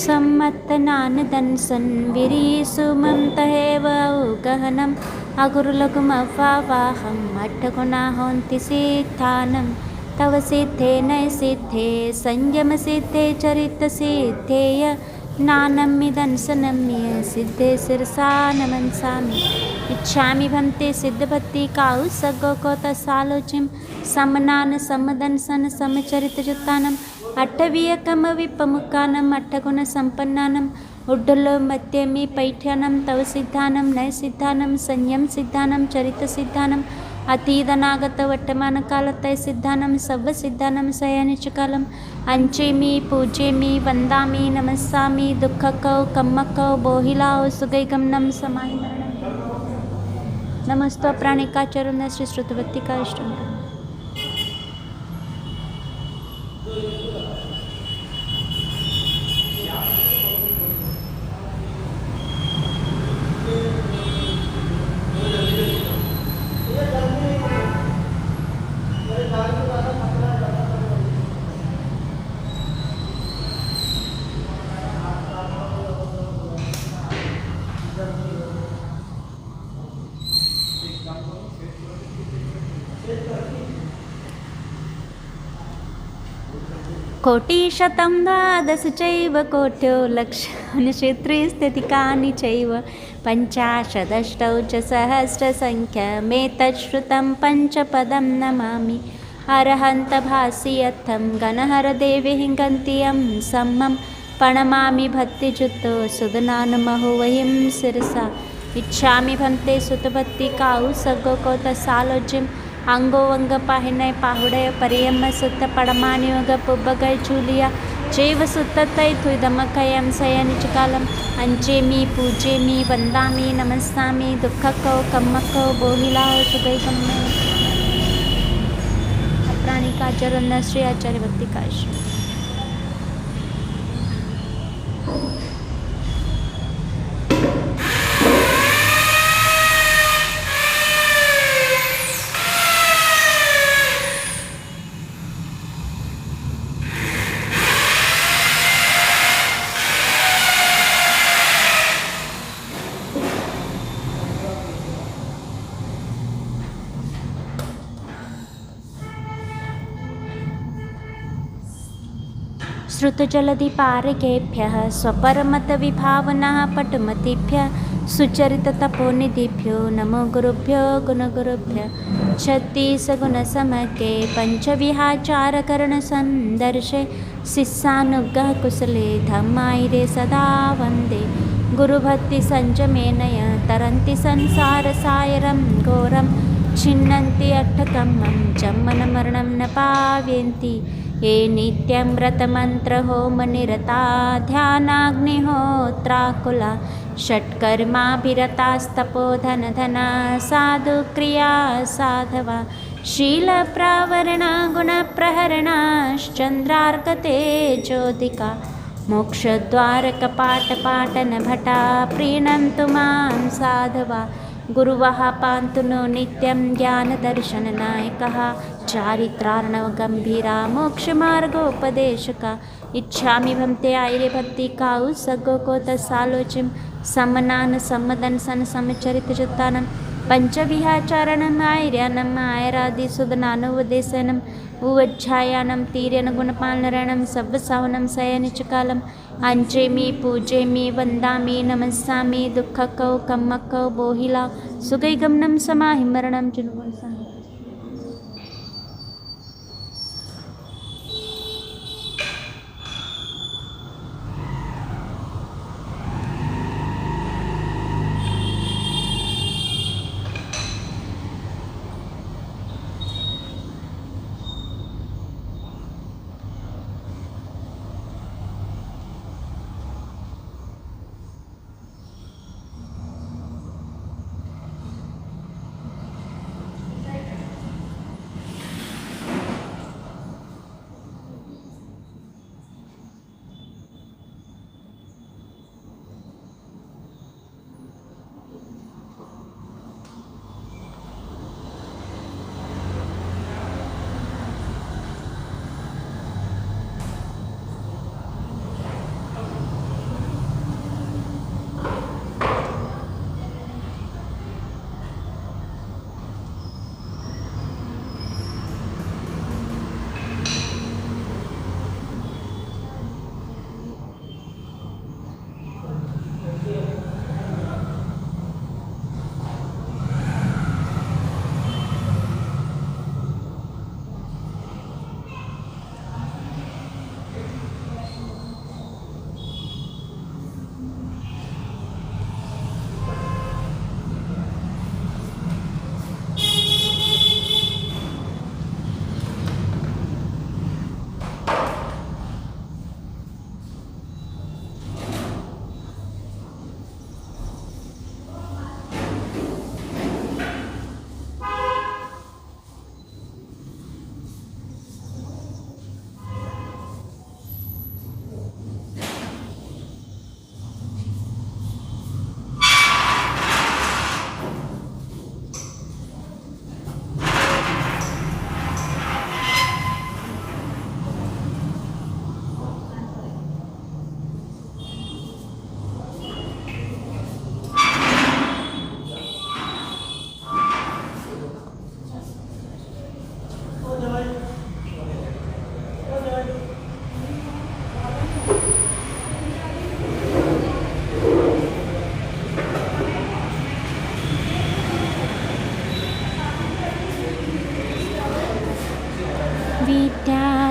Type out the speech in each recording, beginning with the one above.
सम्मत्तनानदन्सन् विरीसुमं तहेव गहनम् अगुरुलघुमवाहम् अट्ठगुणाहोन्ति सिद्धानं तव सिद्धे नय सिद्धे संयमसिद्धे चरितसिद्धेय नानमिदंसनम्य सिद्धे शिरसा नमन्सामि इच्छामि भन्ते सिद्धभक्ति काउ सगोकोतसालोचिं समनान समदंसन समचरितजुत्तानम् अट्ठवीयकमविपमुखानम् अट्ठगुणसम्पन्नानम् उड्डलो मध्यमी पैठ्यानं तव सिद्धानं नय सिद्धानं संयम सिद्धानं चरित सिद्धानं अतीतनागत वर्तमानकालतय सिद्धानं सव सिद्धानं सयनिचकालम् अंचेमि पूजेमि वन्दामि नमस्सामि दुःखकौ कम्मकौ बोहिलाओ सुगैगमनं समाहिमरणं नमस्तो प्राणिकाचरण श्री श्रुतवत्ती का अष्टम। कोटिशतं द्वादश चैव कोट्यो लक्षानुक्षेत्रिस्थितिकानि चैव पञ्चाशदष्टौ च सहस्रसङ्ख्यमेतत् श्रुतं पञ्चपदं नमामि अरहन्तभासियत्थं गणहरदेवी हिङ्गन्तियं सम्मं प्रणमामि भक्तिजुतो सुदनानमहो वयं शिरसा इच्छामि भन्ते सुतभक्तिकाउ सगोकोतसालोचिं अंगो अंग पाहिनय पाहुडय परियम सुत्त पडमानियोग पुब्बगय चूलिया चैव सुत्ततै थुयदमकयं सयनिचकालम् अंचेमि पूजेमि वन्दामि नमस्सामि दुःखकौ कम्मकौ बोहिलाओ सुगैगम्य प्राणिकाचरण श्री आचार्य भक्ति काश। श्रुतजलधिपारकेभ्यः स्वपरमतविभावनाः पटुमतिभ्यः सुचरिततपोनिधिभ्यो नमो गुरुभ्यो गुणगुरुभ्यः छत्तीसगुणसमके पञ्चविहाचारकरणसन्दर्शे शिष्यानुग्रहकुशले धम्मायिरे सदा वन्दे गुरुभक्तिसञ्जमेनय तरन्ति संसारसायरं घोरं छिन्नन्ति अट्टकम्मं जन्मनमरणं न पावयन्ति ये नित्यं व्रतमन्त्रहोमनिरता ध्यानाग्निहोत्राकुला षट्कर्माभिरतास्तपोधनधना साधुक्रिया साधवा शीलप्रावरणा गुणप्रहरणाश्चन्द्रार्कतेजोदिका मोक्षद्वारकपाटपाटनभटा प्रीणन्तु मां साधवा गुरुवः पान्तु नो नित्यं ज्ञानदर्शननायकः चारित्रार्णवगम्भीरा मोक्षमार्गोपदेशका इच्छामि भन्ते आयिरे भक्तिकाउ सगोकोतसालोचिं समनान समदंसन समचरितजुत्तानं पञ्चविहाचारणम् आयर्यानम् आयरादिसुदनानुवदेशनम् उवज्झायानं तीर्यनगुणपालनरणं सव्वसावनं सयनिचकालम् अंचेमि पूजेमि वन्दामि नमस्सामि दुःखकौ कम्मकौ बोहिला सुगैगमनं समाहिमरणं जुनुवंसम्।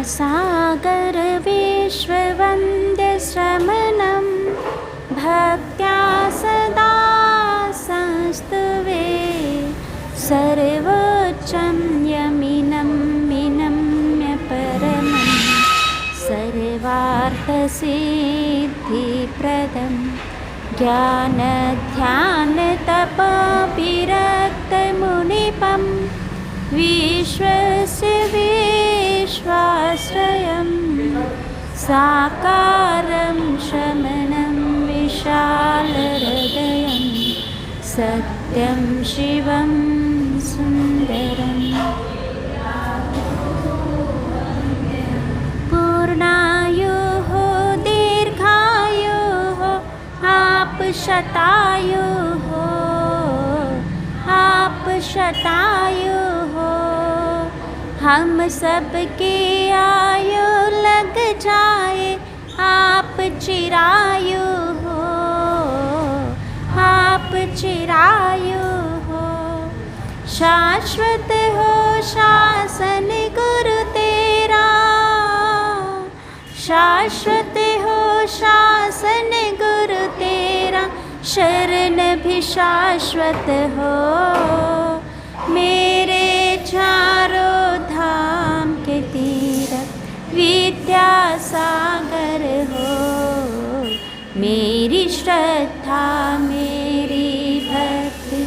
सागर विश्ववन्द्य श्रमणं भक्त्या सदा संस्तुवे सर्वोच्चं यमिनं विनम्य परमं सर्वार्थसिद्धिप्रदं ज्ञानध्यानतपविरक्तमुनिपं विश्वस्य विश्वाश्रयं साकारं शमनं विशालहृदयं सत्यं शिवं सुन्दरम् पूर्णायुः दीर्घायुः आप शतायुः हम सबके आयु लग जाए आप चिरायु हो शाश्वत हो शासन गुरु तेरा शाश्वत हो शासन गुरु तेरा शरण भी शाश्वत हो मेरे चारों धाम के तीरथ विद्यासागर हो मेरी श्रद्धा मेरी भक्ति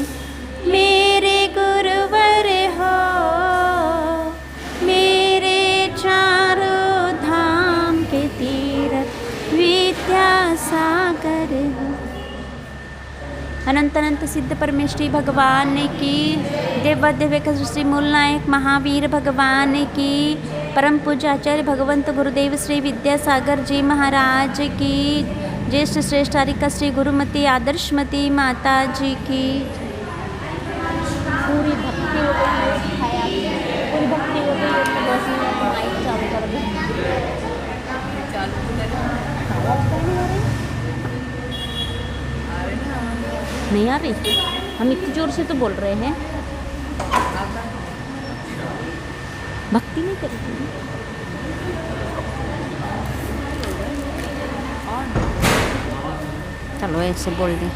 मेरे गुरुवर हो मेरे चारों धाम के तीरथ विद्यासागर हो। अनंत अनंत सिद्ध परमेश्वरी भगवान की, देवादिव्य श्री मूल नायक महावीर भगवान की, परम पूज्य आचार्य भगवंत गुरुदेव श्री विद्यासागर जी महाराज की, ज्येष्ठ श्रेष्ठ हरिका श्री गुरुमती आदर्शमती माता जी की। पूरी भक्ति हो गई, पूरी भक्ति हो गई। माइक चालू कर दो। नहीं आ रही, हम इतनी जोर से तो बोल रहे हैं, भक्ति नहीं करी। चलो ऐसे बोल दें।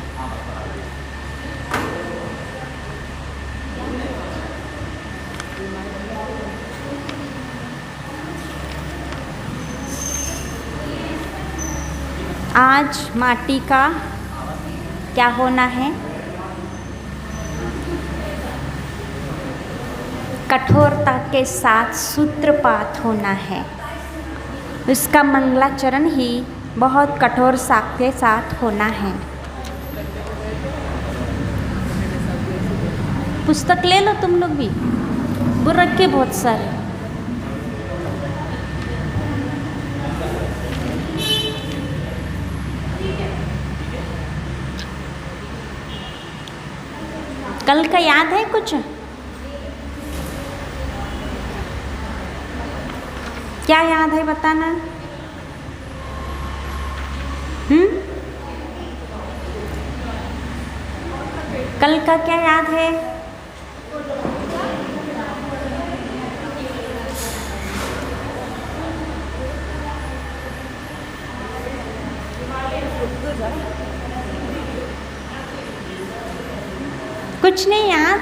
आज माटी का क्या होना है? कठोरता के साथ सूत्रपात होना है। उसका मंगलाचरण ही बहुत कठोर साख के साथ होना है। पुस्तक ले लो तुम लोग भी, बुर रखे बहुत सारे। कल का याद है कुछ? क्या याद है बताना। कल का क्या याद है? कुछ नहीं याद?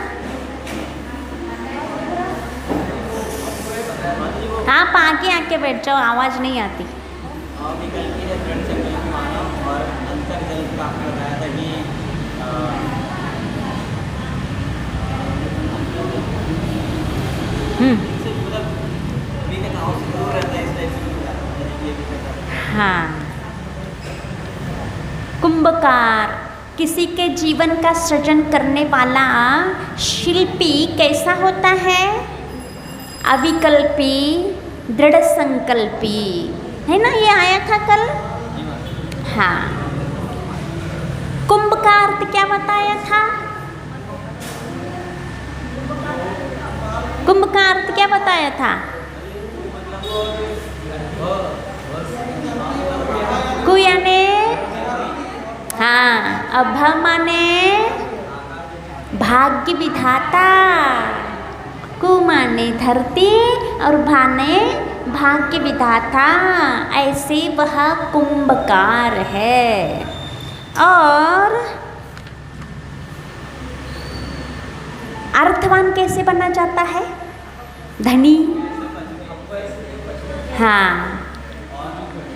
आप आगे आके बैठ जाओ, आवाज नहीं आती। हाँ, कुंभकार किसी के जीवन का सृजन करने वाला शिल्पी कैसा होता है? अविकल्पी, दृढ़ संकल्पी, है ना? ये आया था कल। हाँ, कुंभ का अर्थ क्या बताया था? कुंभ का अर्थ क्या बताया था? कु यानी हाँ, अभ माने भाग्य विधाता, कु माने धरती और भाने भाग्य विधाता, ऐसे वह कुंभकार है। और अर्थवान कैसे बना जाता है? धनी। हाँ,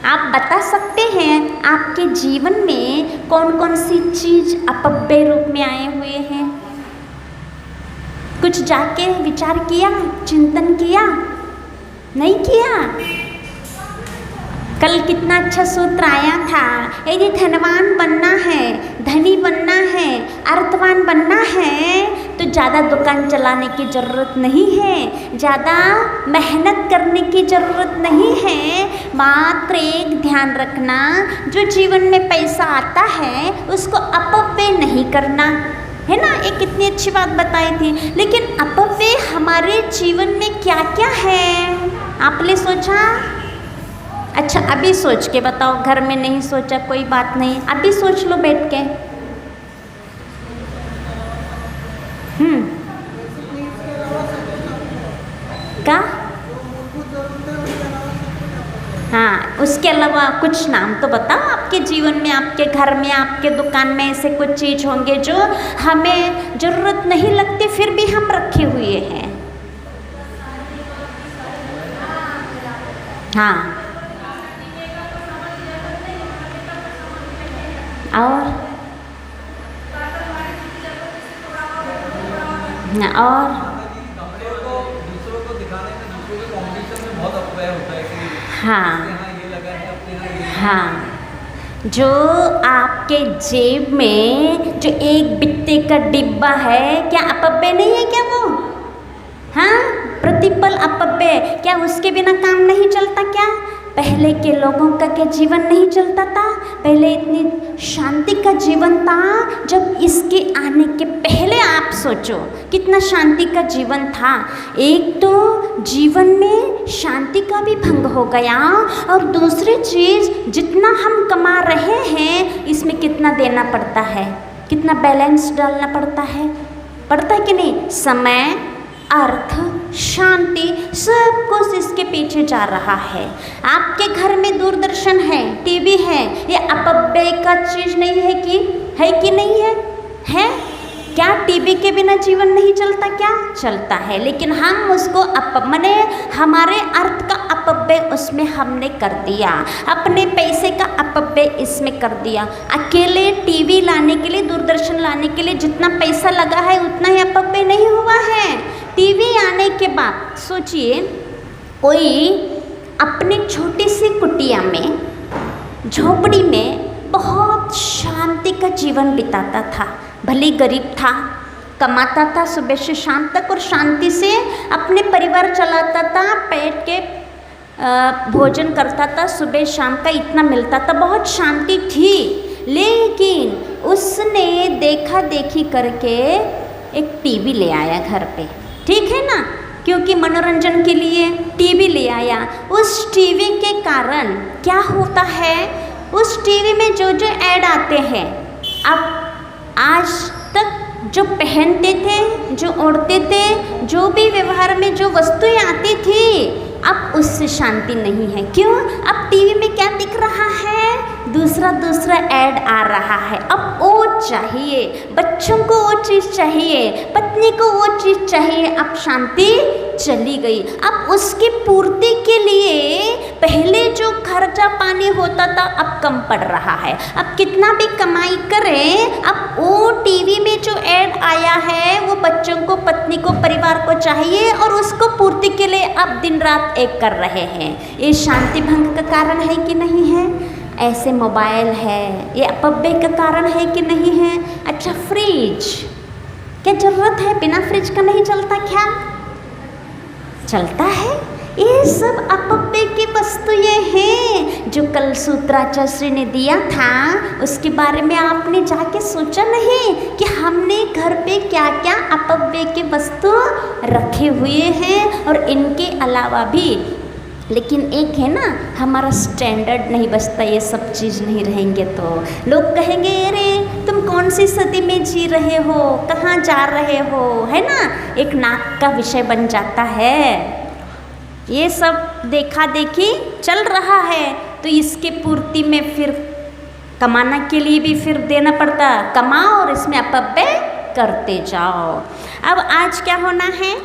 आप बता सकते हैं आपके जीवन में कौन कौन सी चीज अपव्यय रूप में आए हुए हैं? कुछ जाके विचार किया, चिंतन किया? नहीं किया? कल कितना अच्छा सूत्र आया था, यदि धनवान बनना है, धनी बनना है, अर्थवान बनना है तो ज़्यादा दुकान चलाने की ज़रूरत नहीं है, ज़्यादा मेहनत करने की ज़रूरत नहीं है। मात्र एक ध्यान रखना, जो जीवन में पैसा आता है उसको अपव्यय नहीं करना, है ना। एक कितनी अच्छी बात बताई थी। लेकिन अपव्यय हमारे जीवन में क्या क्या है, आपने सोचा? अच्छा, अभी सोच के बताओ, घर में नहीं सोचा कोई बात नहीं, अभी सोच लो बैठ के। क्या? हाँ, उसके अलावा कुछ नाम तो बताओ। आपके जीवन में, आपके घर में, आपके दुकान में ऐसे कुछ चीज होंगे जो हमें जरूरत नहीं लगती फिर भी हम रखे हुए हैं। हाँ, और हाँ, जो आपके जेब में जो एक बित्ते का डिब्बा है, क्या अपव्यय नहीं है क्या वो? हाँ, प्रतिपल अपव्यय। क्या उसके बिना काम नहीं चलता क्या? पहले के लोगों का क्या जीवन नहीं चलता था? पहले इतनी शांति का जीवन था। जब इसके आने के पहले आप सोचो कितना शांति का जीवन था। एक तो जीवन में शांति का भी भंग हो गया, और दूसरी चीज़ जितना हम कमा रहे हैं इसमें कितना देना पड़ता है, कितना बैलेंस डालना पड़ता है कि नहीं? समय, अर्थ, शांति, सब कुछ इसके पीछे जा रहा है। आपके घर में दूरदर्शन है, टीवी है, ये अपव्यय का चीज नहीं है कि नहीं है? है क्या? टीवी के बिना जीवन नहीं चलता क्या? चलता है, लेकिन हम उसको मने हमारे अर्थ का अपव्यय उसमें हमने कर दिया, अपने पैसे का अपव्यय इसमें कर दिया। अकेले टीवी लाने के लिए, दूरदर्शन लाने के लिए जितना पैसा लगा है उतना ही अपव्यय नहीं हुआ है। टीवी आने के बाद सोचिए, कोई अपनी छोटी सी कुटिया में, झोपड़ी में बहुत शांति का जीवन बिताता था। भले गरीब था, कमाता था सुबह से शाम तक और शांति से अपने परिवार चलाता था, बैठ के भोजन करता था, सुबह शाम का इतना मिलता था, बहुत शांति थी। लेकिन उसने देखा देखी करके एक टीवी ले आया घर पे, ठीक है ना, क्योंकि मनोरंजन के लिए टीवी ले आया। उस टीवी के कारण क्या होता है, उस टीवी में जो जो ऐड आते हैं, अब आज तक जो पहनते थे, जो ओढ़ते थे, जो भी व्यवहार में जो वस्तुएं आती थी, अब उससे शांति नहीं है। क्यों? अब टीवी में क्या दिख रहा है? दूसरा ऐड आ रहा है। अब वो चाहिए, बच्चों को वो चीज़ चाहिए, पत्नी को वो चीज़ चाहिए। अब शांति चली गई। अब उसकी पूर्ति के लिए पहले जो खर्चा पानी होता था अब कम पड़ रहा है। अब कितना भी कमाई करें, अब वो टीवी में जो ऐड आया है वो बच्चों को, पत्नी को, परिवार को चाहिए, और उसको पूर्ति के लिए अब दिन रात एक कर रहे हैं। ये शांति भंग का कारण है कि नहीं है? ऐसे मोबाइल है, ये अपव्यय का कारण है कि नहीं है? अच्छा, फ्रिज, क्या जरूरत है? बिना फ्रिज का नहीं चलता क्या? चलता है। ये सब अपव्यय की वस्तुएं हैं जो कल सूत्राचार्य ने दिया था। उसके बारे में आपने जाके सोचा नहीं कि हमने घर पे क्या क्या अपव्यय के वस्तु रखे हुए हैं, और इनके अलावा भी। लेकिन एक है ना, हमारा स्टैंडर्ड नहीं बचता, ये सब चीज़ नहीं रहेंगे तो लोग कहेंगे अरे तुम कौन सी सदी में जी रहे हो, कहाँ जा रहे हो, है ना। एक नाक का विषय बन जाता है। ये सब देखा देखी चल रहा है, तो इसके पूर्ति में फिर कमाना के लिए भी फिर देना पड़ता, कमाओ और इसमें अपव्यय करते जाओ। अब आज क्या होना है,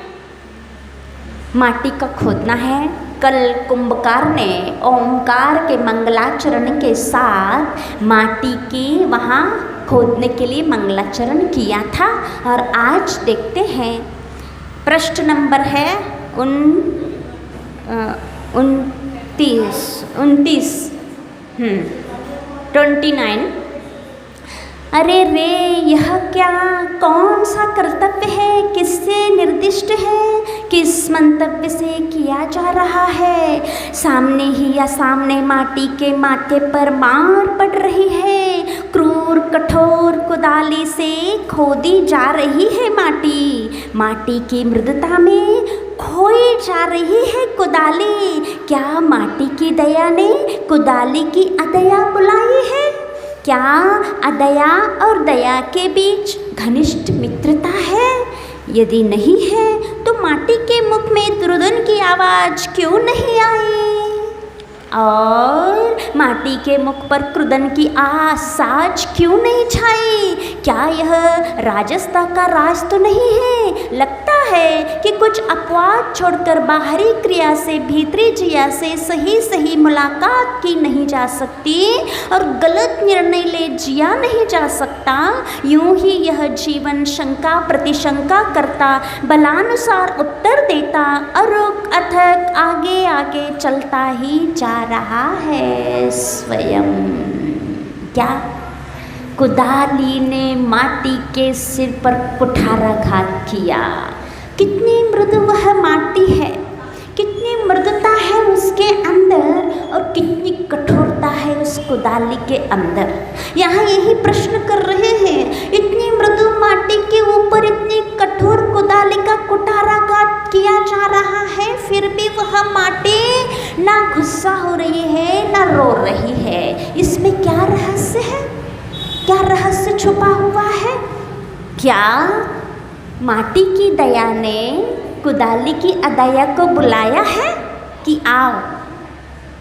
माटी का खोदना है। कल कुंभकार ने ओमकार के मंगलाचरण के साथ माटी की वहाँ खोदने के लिए मंगलाचरण किया था। और आज देखते हैं प्रश्न नंबर है 29। अरे रे, यह क्या, कौन सा कर्तव्य है, किससे निर्दिष्ट है, किस मंतव्य से किया जा रहा है। सामने ही या सामने माटी के माथे पर मार पड़ रही है, क्रूर कठोर कुदाली से खोदी जा रही है माटी, माटी की मृदुता में खोई जा रही है कुदाली। क्या माटी की दया ने कुदाली की अदया बुलाई है? क्या अदया और दया के बीच घनिष्ठ मित्रता है? यदि नहीं है तो माटी के मुख में दुर्दन की आवाज़ क्यों नहीं आई, और माटी के मुख पर क्रुदन की साज क्यों नहीं छाई? क्या यह राजस्ता का राज तो नहीं है? लगता है कि कुछ अपवाद छोड़कर बाहरी क्रिया से भीतरी जिया से सही सही मुलाकात की नहीं जा सकती और गलत निर्णय ले जिया नहीं जा सकता। यूं ही यह जीवन शंका प्रतिशंका करता, बलानुसार उत्तर देता और अथक आगे आगे चलता ही जा रहा है स्वयं। क्या कुदाली ने माटी के सिर पर कुठाराघात किया। कितनी मृदु वह माटी है, कितनी मृदुता है उसके अंदर और कितनी कठोरता है उस कुदाली के अंदर। यहाँ यही प्रश्न कर रहे हैं, इतनी मृदु माटी के ऊपर इतनी कठोर कुदाली का कुठाराघात किया जा रहा है, फिर भी वह माटी ना गुस्सा हो रही है ना रो रही है। इसमें क्या रहस्य है, क्या रहस्य छुपा हुआ है? क्या माटी की दया ने कुदाली की अदया को बुलाया है कि आओ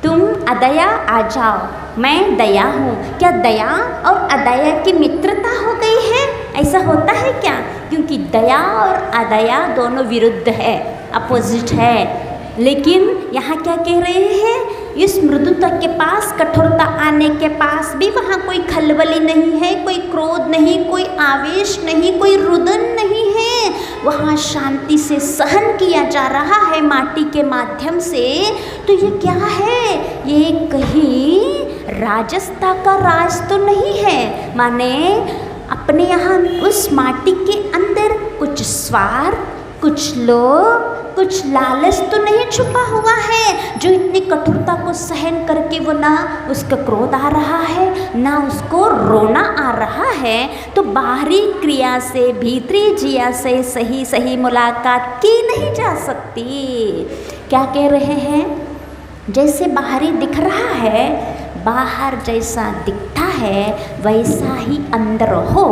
तुम अदया आ जाओ, मैं दया हूँ? क्या दया और अदया की मित्रता हो गई है? ऐसा होता है क्या? क्योंकि दया और अदया दोनों विरुद्ध है, अपोजिट है। लेकिन यहाँ क्या कह रहे हैं, इस मृदुता के पास, कठोरता आने के पास भी वहाँ कोई खलबली नहीं है, कोई क्रोध नहीं, कोई आवेश नहीं, कोई रुदन नहीं है। वहाँ शांति से सहन किया जा रहा है माटी के माध्यम से। तो ये क्या है, ये कहीं राजस्ता का राज तो नहीं है। माने अपने यहाँ उस माटी के अंदर कुछ स्वार्थ, कुछ लोभ, कुछ लालच तो नहीं छुपा हुआ है, जो इतनी कठोरता को सहन करके वो ना उसका क्रोध आ रहा है ना उसको रोना आ रहा है। तो बाहरी क्रिया से भीतरी जिया से सही सही मुलाकात की नहीं जा सकती। क्या कह रहे हैं, जैसे बाहरी दिख रहा है, बाहर जैसा दिखता है वैसा ही अंदर हो,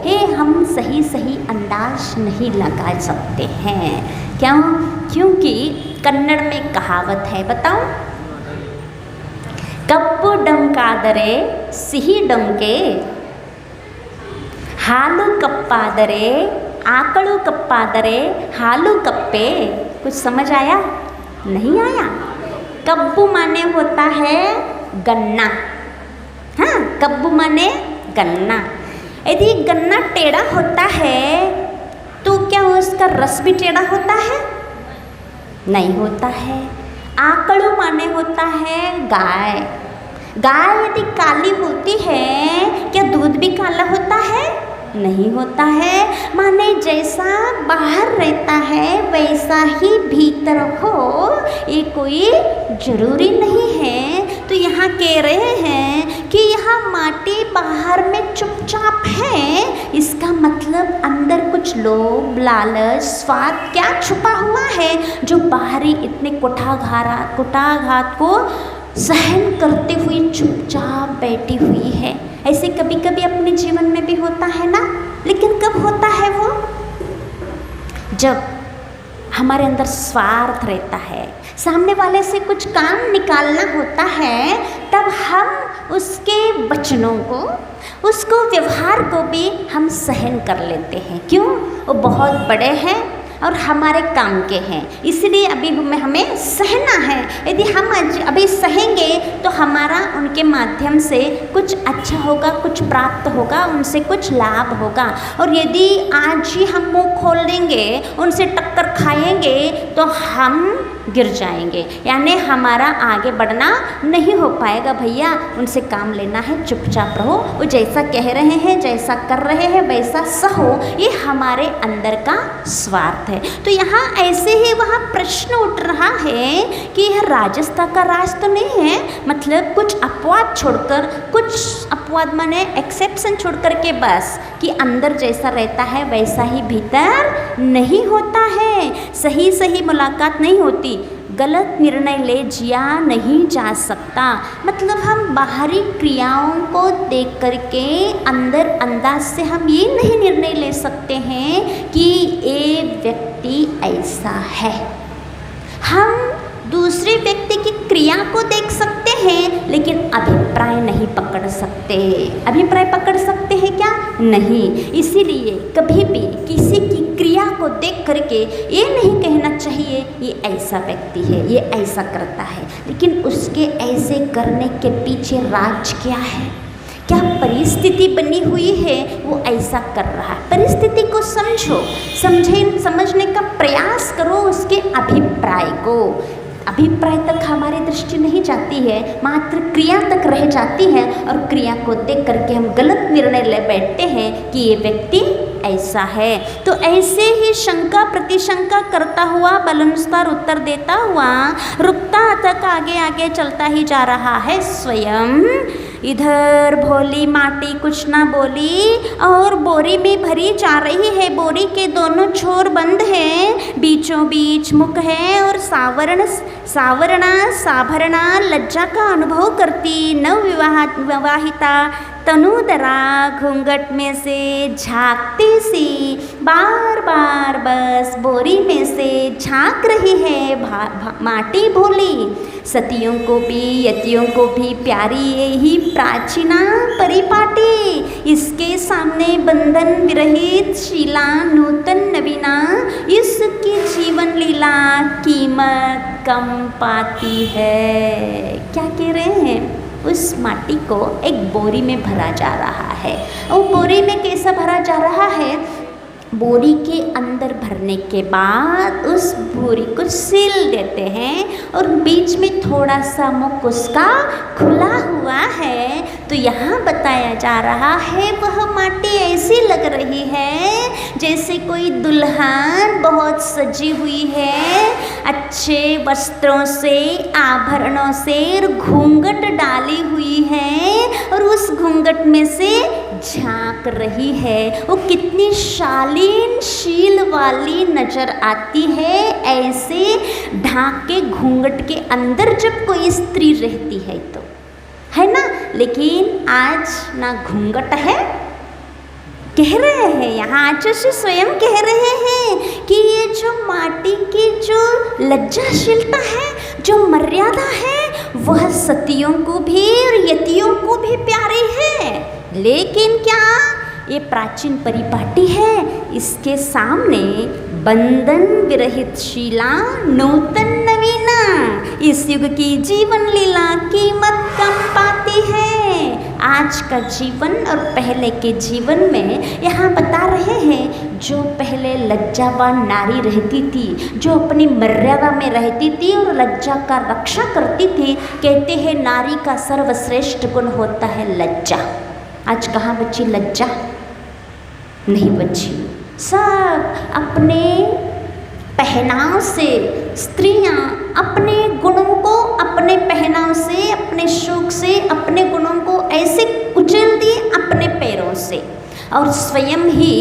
ये हम सही सही अंदाज नहीं लगा सकते हैं। क्यों? क्योंकि कन्नड़ में कहावत है, बताओ, कप्पु डंकादरे सिही डंके, हालू कप्पादरे आकड़ू कप्पादरे हालू कप्पे। कुछ समझ आया? नहीं आया? कब्बू माने होता है गन्ना। हाँ, कब्बू माने गन्ना। यदि गन्ना टेढ़ा होता है तो क्या उसका रस भी टेढ़ा होता है? नहीं होता है। आकड़ू माने होता है गाय। गाय यदि काली होती है, क्या दूध भी काला होता है? नहीं होता है। माने जैसा बाहर रहता है वैसा ही भीतर हो, ये कोई जरूरी नहीं है। तो यहाँ कह रहे हैं कि यहाँ माटी बाहर में चुपचाप है, इसका मतलब अंदर कुछ लोभ, लालच, स्वार्थ क्या छुपा हुआ है, जो बाहरी इतने कुठाघात को सहन करते हुए चुपचाप बैठी हुई है। ऐसे कभी कभी अपने जीवन में भी होता है ना, लेकिन कब होता है वो? जब हमारे अंदर स्वार्थ रहता है, सामने वाले से कुछ काम निकालना होता है, तब हम उसके वचनों को, उसको व्यवहार को भी हम सहन कर लेते हैं। क्यों? वो बहुत बड़े हैं और हमारे काम के हैं, इसलिए अभी हमें सहना है। यदि हम अभी सहेंगे तो हमारा उनके माध्यम से कुछ अच्छा होगा, कुछ प्राप्त होगा, उनसे कुछ लाभ होगा। और यदि आज ही हम मुंह खोल देंगे, उनसे टक्कर खाएंगे, तो हम गिर जाएंगे, यानी हमारा आगे बढ़ना नहीं हो पाएगा। भैया उनसे काम लेना है, चुपचाप रहो, वो जैसा कह रहे हैं, जैसा कर रहे हैं वैसा सहो, ये हमारे अंदर का स्वार्थ है। तो यहाँ ऐसे ही वहाँ प्रश्न उठ रहा है कि यह राजस्थान का राज तो नहीं है, मतलब कुछ अपवाद छोड़कर, कुछ अपवाद माने एक्सेप्शन छोड़ कर के बस कि अंदर जैसा रहता है वैसा ही भीतर नहीं होता है। सही सही मुलाकात नहीं होती, गलत निर्णय ले जिया नहीं जा सकता। मतलब हम बाहरी क्रियाओं को देख करके अंदर अंदाज से हम ये नहीं निर्णय ले सकते हैं कि ये व्यक्ति ऐसा है। हम दूसरे व्यक्ति की क्रिया को देख सकते हैं, लेकिन अभिप्राय नहीं पकड़ सकते। अभिप्राय पकड़ सकते हैं क्या? नहीं। इसीलिए कभी भी किसी की क्रिया को देख करके ये नहीं कहना चाहिए ये ऐसा व्यक्ति है, ये ऐसा करता है, लेकिन उसके ऐसे करने के पीछे राज क्या है, क्या परिस्थिति बनी हुई है, वो ऐसा कर रहा है। परिस्थिति को समझो, समझने का प्रयास करो, उसके अभिप्राय को। अभिप्राय तक हमारी दृष्टि नहीं जाती है, मात्र क्रिया तक रह जाती है, और क्रिया को देख करके हम गलत निर्णय ले बैठते हैं कि ये व्यक्ति ऐसा है। तो ऐसे ही शंका प्रतिशंका करता हुआ, बलानुसार उत्तर देता हुआ रुकता तक आगे आगे चलता ही जा रहा है स्वयं। इधर भोली माटी कुछ ना बोली और बोरी में भरी जा रही है। बोरी के दोनों छोर बंद हैं, बीचों बीच मुख है और सावरणा लज्जा का अनुभव करती नव विवाहिता तनुदरा घूंघट में से झांकती सी बार बार बस बोरी में से झांक रही है माटी भोली। सतियों को भी यतियों को भी प्यारी यही प्राचीना परिपाटी, इसके सामने बंधन विरहित शीला नूतन नवीना, इसकी जीवन लीला कीमत कम पाती है। क्या कह रहे हैं? उस माटी को एक बोरी में भरा जा रहा है। और बोरी में कैसा भरा जा रहा है? बोरी के अंदर भरने के बाद उस बोरी को सील देते हैं और बीच में थोड़ा सा मुख उसका खुला हुआ है। तो यहाँ बताया जा रहा है वह माटी ऐसी लग रही है जैसे कोई दुल्हन बहुत सजी हुई है, अच्छे वस्त्रों से, आभरणों से घूंघट डाली हुई है और उस घूंघट में से झांक रही है। वो कितनी शालीन शील वाली नजर आती है ऐसे ढाक के घूंघट के अंदर जब कोई स्त्री रहती है तो, है ना। लेकिन आज ना घूंघट है, कह रहे हैं यहाँ आचार्य स्वयं कह रहे हैं कि ये जो माटी की जो लज्जाशीलता है, जो मर्यादा है, वह सतियों को भी और यतियों को भी प्यारी है। लेकिन क्या ये प्राचीन परिपाटी है, इसके सामने बंधन विरहित शीला नूतन नवीना, इस युग की जीवन लीला कीमत कम पाती है। आज का जीवन और पहले के जीवन में यहाँ बता रहे हैं, जो पहले लज्जावान नारी रहती थी, जो अपनी मर्यादा में रहती थी और लज्जा का रक्षा करती थी, कहते हैं नारी का सर्वश्रेष्ठ गुण होता है लज्जा। आज कहाँ बची लज्जा? नहीं बची। सब अपने पहनाव से, स्त्रियां अपने गुणों को अपने पहनाव से, अपने शौक से, अपने गुणों को ऐसे कुचल दिए अपने पैरों से, और स्वयं ही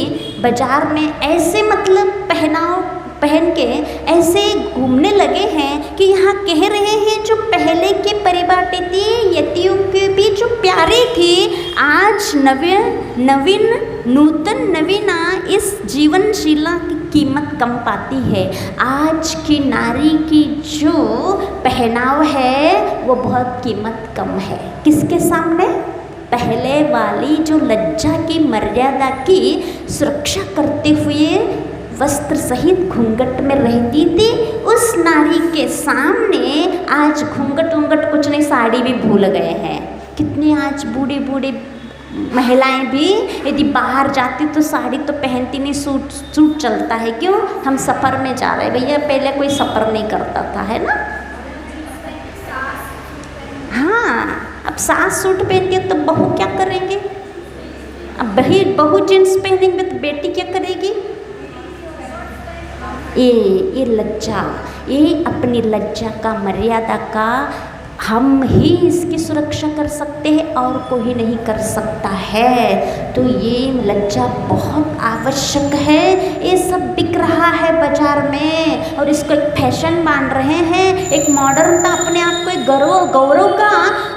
बाजार में ऐसे मतलब पहनाव पहन के ऐसे घूमने लगे हैं कि यहाँ कह रहे हैं जो पहले के परिपाटी थी, यतियों के भी जो प्यारी थी, आज नवीन नूतन नवीना इस जीवनशीला की कीमत कम पाती है। आज की नारी की जो पहनाव है वो बहुत कीमत कम है। किसके सामने? पहले वाली जो लज्जा की मर्यादा की सुरक्षा करते हुए वस्त्र सहित घूंघट में रहती थी, उस नारी के सामने आज घूंघट वूंघट कुछ नहीं, साड़ी भी भूल गए हैं। कितनी आज बूढ़ी बूढ़ी महिलाएं भी यदि बाहर जाती तो साड़ी तो पहनती नहीं, सूट चलता है। क्यों? हम सफ़र में जा रहे हैं भैया, पहले कोई सफ़र नहीं करता था, है ना। हाँ, अब सास सूट पहनती है तो बहू क्या करेंगे? अब बहू जींस पहनेंगे तो बेटी क्या करेगी? ये लज्जा, ये अपनी लज्जा का, मर्यादा का हम ही इसकी सुरक्षा कर सकते हैं और कोई नहीं कर सकता है। तो ये लज्जा बहुत आवश्यक है। ये सब बिक रहा है बाजार में और इसको एक फैशन मान रहे हैं, एक मॉडर्नता, अपने आप को एक गौरव का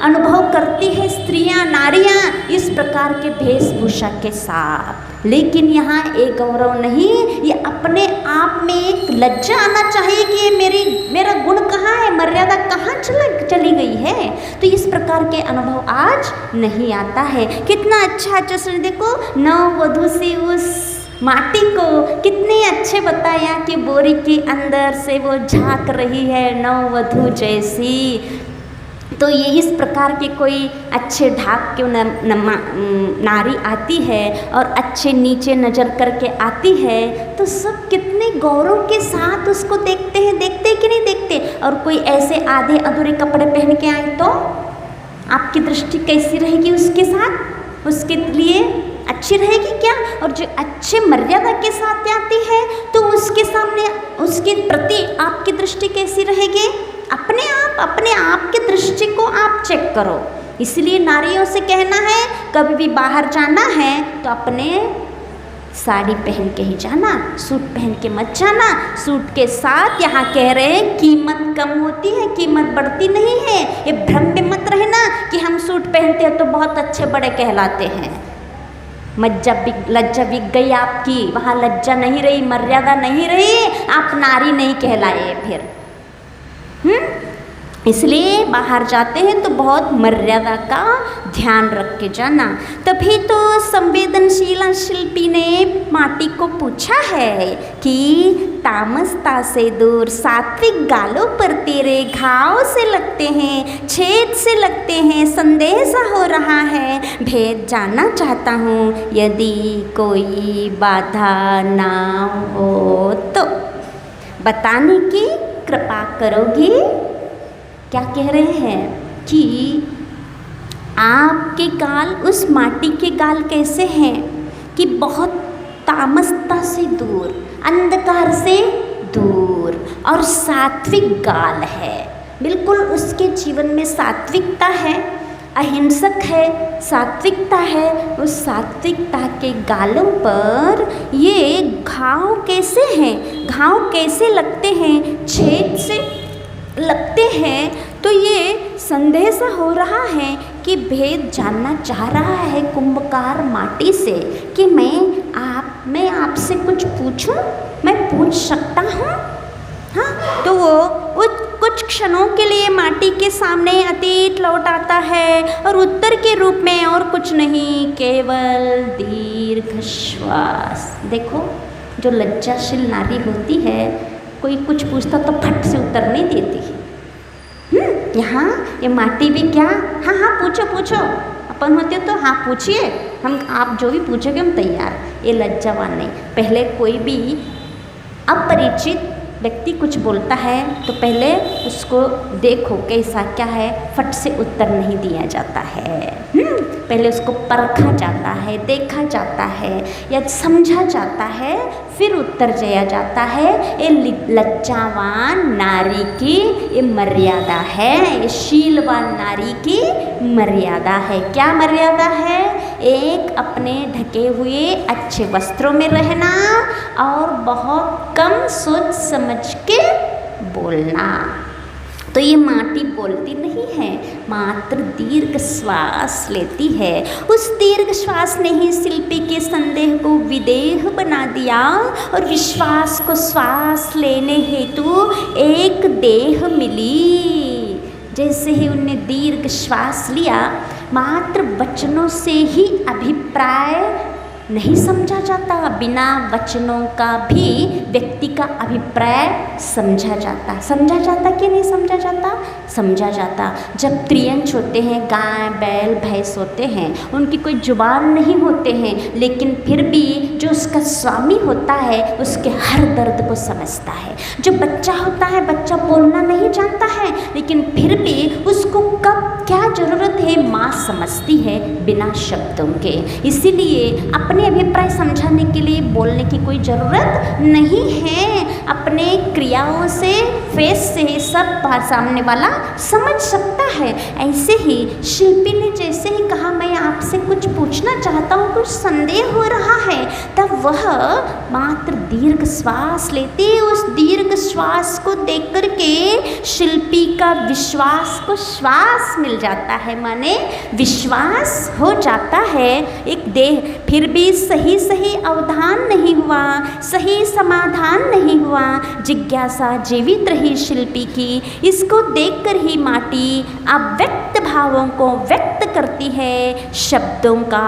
अनुभव करती है स्त्रियां, नारियां इस प्रकार के वेशभूषा के साथ। लेकिन यहाँ एक गौरव नहीं, ये अपने आप में एक लज्जा आना चाहिए कि ये मेरा गुण कहाँ है, मर्यादा कहाँ चली गई है। तो इस प्रकार के अनुभव आज नहीं आता है। कितना अच्छा जैसे देखो, नववधू से उस माटी को कितने अच्छे बताया कि बोरी के अंदर से वो झांक रही है नववधू जैसी। तो ये इस प्रकार के कोई अच्छे ढाक के नारी आती है और अच्छे नीचे नज़र करके आती है तो सब कितने गौरव के साथ उसको देखते हैं कि नहीं देखते। और कोई ऐसे आधे अधूरे कपड़े पहन के आए तो आपकी दृष्टि कैसी रहेगी उसके साथ? उसके लिए अच्छी रहेगी क्या? और जो अच्छे मर्यादा के साथ आती है तो उसके सामने, उसके प्रति आपकी दृष्टि कैसी रहेगी? अपने आप की दृष्टि को आप चेक करो। इसलिए नारियों से कहना है, कभी भी बाहर जाना है तो अपने साड़ी पहन के ही जाना, सूट पहन के मत जाना। सूट के साथ यहाँ कह रहे हैं कीमत कम होती है, कीमत बढ़ती नहीं है। ये भ्रम में मत रहना कि हम सूट पहनते हैं तो बहुत अच्छे बड़े कहलाते हैं। लज्जा बिक गई आपकी, वहाँ लज्जा नहीं रही, मर्यादा नहीं रही, आप नारी नहीं कहलाए फिर। इसलिए बाहर जाते हैं तो बहुत मर्यादा का ध्यान रख के जाना। तभी तो संवेदनशीला शिल्पी ने माटी को पूछा है कि तामसता से दूर सात्विक गालों पर तेरे घाव से लगते हैं, छेद से लगते हैं, संदेह सा हो रहा है, भेद जानना चाहता हूँ, यदि कोई बाधा ना हो तो बताने की कृपा करोगी। क्या कह रहे हैं कि आपके गाल उस माटी के गाल कैसे हैं कि बहुत तामसता से दूर, अंधकार से दूर और सात्विक गाल है। बिल्कुल उसके जीवन में सात्विकता है, अहिंसक है, सात्विकता है। उस सात्विकता के गालों पर ये घाव कैसे हैं, घाव कैसे लगते हैं, छेद से लगते हैं। तो ये संदेह सा हो रहा है कि भेद जानना चाह रहा है कुंभकार माटी से कि मैं आपसे कुछ पूछूं, मैं पूछ सकता हूँ? हाँ, तो वो कुछ क्षणों के लिए माटी के सामने अतीत लौट आता है और उत्तर के रूप में और कुछ नहीं, केवल दीर्घ श्वास। देखो, जो लज्जाशील नारी होती है, कोई कुछ पूछता तो फट से उत्तर नहीं देती। यहाँ ये माटी भी क्या, हाँ पूछो, अपन होते तो हाँ पूछिए, आप जो भी पूछोगे हम तैयार। ये लज्जावान नहीं। पहले कोई भी अपरिचित व्यक्ति कुछ बोलता है तो पहले उसको देखो कैसा क्या है, फट से उत्तर नहीं दिया जाता है। पहले उसको परखा जाता है, देखा जाता है या समझा जाता है, फिर उत्तर दिया जाता है। ये लज्जावान नारी की ये मर्यादा है, ये शीलवान नारी की मर्यादा है। क्या मर्यादा है? एक अपने ढके हुए अच्छे वस्त्रों में रहना और बहुत कम सोच समझ के बोलना। तो ये माटी बोलती नहीं है, मात्र दीर्घ श्वास लेती है। उस दीर्घ श्वास ने ही शिल्पी के संदेह को विदेह बना दिया और विश्वास को श्वास लेने हेतु एक देह मिली। जैसे ही उनने दीर्घ श्वास लिया, मात्र वचनों से ही अभिप्राय नहीं समझा जाता, बिना वचनों का भी व्यक्ति का अभिप्राय समझा जाता। समझा जाता कि नहीं समझा जाता? समझा जाता। जब त्रियंच होते हैं, गाय बैल भैंस होते हैं, उनकी कोई जुबान नहीं होते हैं, लेकिन फिर भी जो उसका स्वामी होता है उसके हर दर्द को समझता है। जो बच्चा होता है, बच्चा बोलना नहीं जानता है, लेकिन फिर भी उसको कब क्या ज़रूरत है माँ समझती है बिना शब्दों के। इसीलिए अपने अभिप्राय समझाने के लिए बोलने की कोई ज़रूरत नहीं है। अपने क्रियाओं से, फेस से सब सामने वाला समझ सकता है। ऐसे ही शिल्पी ने जैसे ही कहा मैं आपसे कुछ पूछना चाहता हूँ, कुछ संदेह हो रहा है, तब वह मात्र दीर्घ श्वास लेती है। उस दीर्घ श्वास को देख कर के शिल्पी का विश्वास को श्वास मिल जाता है, माने विश्वास हो जाता है। एक देह फिर भी सही अवधान नहीं हुआ, सही समाधान नहीं हुआ। जिज्ञासा जीवित रही शिल्पी की। इसको देखकर ही माटी अव्यक्त भावों को व्यक्त करती है, शब्दों का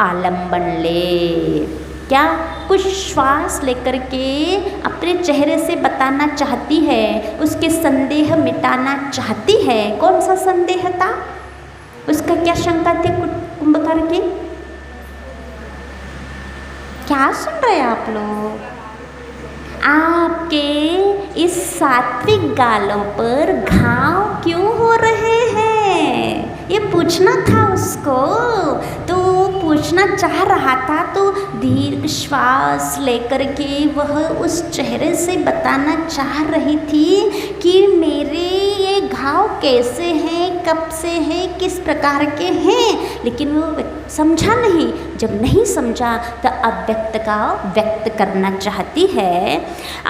आलम्बन ले। क्या कुछ श्वास लेकर के अपने चेहरे से बताना चाहती है, उसके संदेह मिटाना चाहती है। कौन सा संदेह था? उसका क्या शंका थी कुंभकर्ण की? क्या सुन रहे हैं आप लोग? आपके इस सात्विक गालों पर घाव क्यों हो रहे हैं, ये पूछना था उसको। तो पूछना चाह रहा था, तो दीर्घ श्वास लेकर के वह उस चेहरे से बताना चाह रही थी कि मेरे ये घाव कैसे हैं, कब से हैं, किस प्रकार के हैं। लेकिन वो समझा नहीं। जब नहीं समझा तो अव्यक्त का व्यक्त करना चाहती है।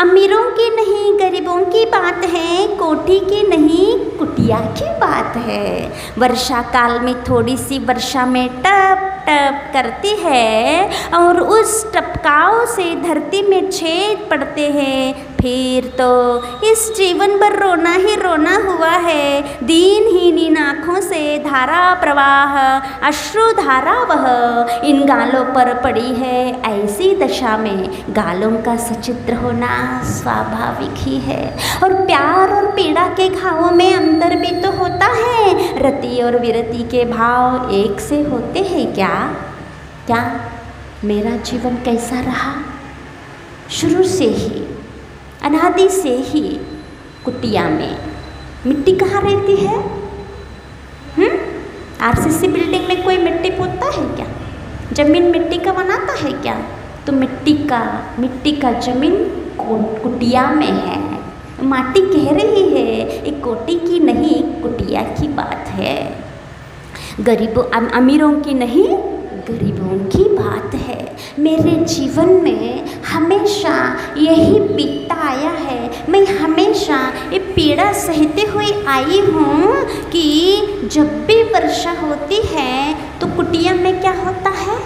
अमीरों की नहीं गरीबों की बात है, कोठी की नहीं कुटिया की बात है। वर्षा काल में थोड़ी सी वर्षा में टप टप करती है और उस टपकाव से धरती में छेद पड़ते हैं। फिर तो इस जीवन भर रोना ही रोना हुआ है। दीनहीन आँखों से धारा प्रवाह, अश्रु धारा वह इन गालों पर पड़ी है। ऐसी दशा में गालों का सचित्र होना स्वाभाविक ही है। और प्यार और पीड़ा के घावों में अंतर भी तो होता है। रति और विरति के भाव एक से होते हैं क्या? क्या मेरा जीवन कैसा रहा? शुरू से ही, अनादि से ही कुटिया में। मिट्टी कहाँ रहती है? आरसीसी बिल्डिंग में कोई मिट्टी पोतता है क्या? जमीन मिट्टी का बनाता है क्या? तो मिट्टी का जमीन कुटिया में है। माटी कह रही है एक कोटी की नहीं कुटिया की बात है। गरीबों अमीरों की नहीं गरीबों की बात है। मेरे जीवन में हमेशा यही बीतता आया है। मैं हमेशा ये पीड़ा सहते हुए आई हूँ कि जब भी वर्षा होती है तो कुटिया में क्या होता है?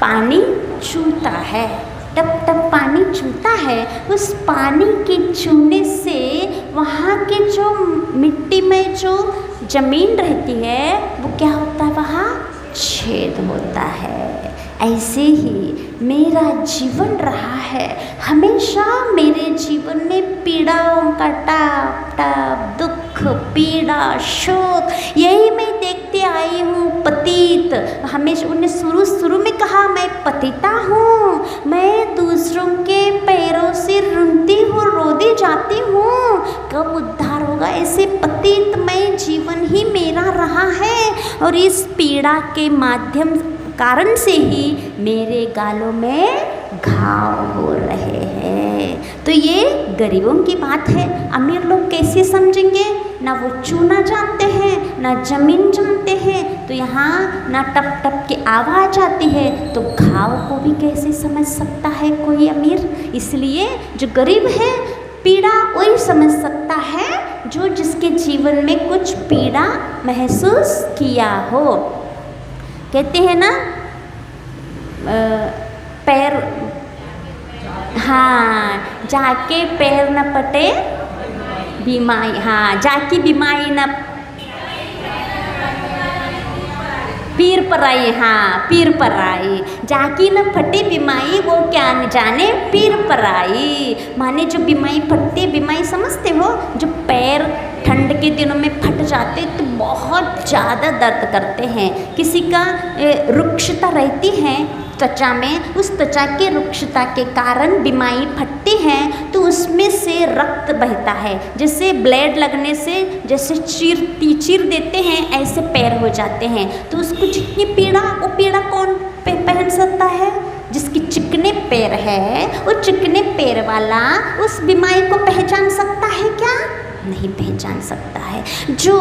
पानी चूता है, टप टप पानी चूता है। उस पानी के चूने से वहाँ के जो मिट्टी में जो ज़मीन रहती है वो क्या होता है? वहाँ छेद होता है। ऐसे ही मेरा जीवन रहा है। हमेशा मेरे जीवन में पीड़ाओं का टाप टाप, दुख, पीड़ा, शोक, यही मैं देखते आई हूँ। पतित, हमेशा उन्हें शुरू में कहा मैं पतिता हूँ, मैं दूसरों के पैरों से रुनती हूँ, रोदी जाती हूँ, कब उद्धार होगा? ऐसे पतितमय जीवन ही मेरा रहा है। और इस पीड़ा के माध्यम कारण से ही मेरे गालों में घाव हो रहे हैं। तो ये गरीबों की बात है। अमीर लोग कैसे समझेंगे? ना वो चूना जानते हैं, ना जमीन जानते हैं, तो यहाँ ना टप टप की आवाज़ आती है, तो घाव को भी कैसे समझ सकता है कोई अमीर? इसलिए जो गरीब है पीड़ा वही समझ सकता है जो जिसके जीवन में कुछ पीड़ा महसूस किया हो। कहते हैं ना पैर, हाँ, जाके पैर न पटे बीमाई, हाँ, जाकी बीमाई न पीर पर आई, हाँ, पीर पर आई, जाकी न फटे बीमाई वो क्या न जाने पीर पर आई। माने जो बीमाई फटती, बीमाई समझते हो, जो पैर ठंड के दिनों में फट जाते तो बहुत ज़्यादा दर्द करते हैं। किसी का रुक्षता रहती है त्वचा में, उस त्वचा के रुक्षता के कारण बीमारी फटती है तो उसमें से रक्त बहता है, जैसे ब्लेड लगने से जैसे चीर देते हैं ऐसे पैर हो जाते हैं। तो उसको जितनी पीड़ा, वो पीड़ा कौन पहन सकता है? जिसकी चिकने पैर है, वो चिकने पैर वाला उस बीमारी को पहचान सकता है क्या? नहीं पहचान सकता है। जो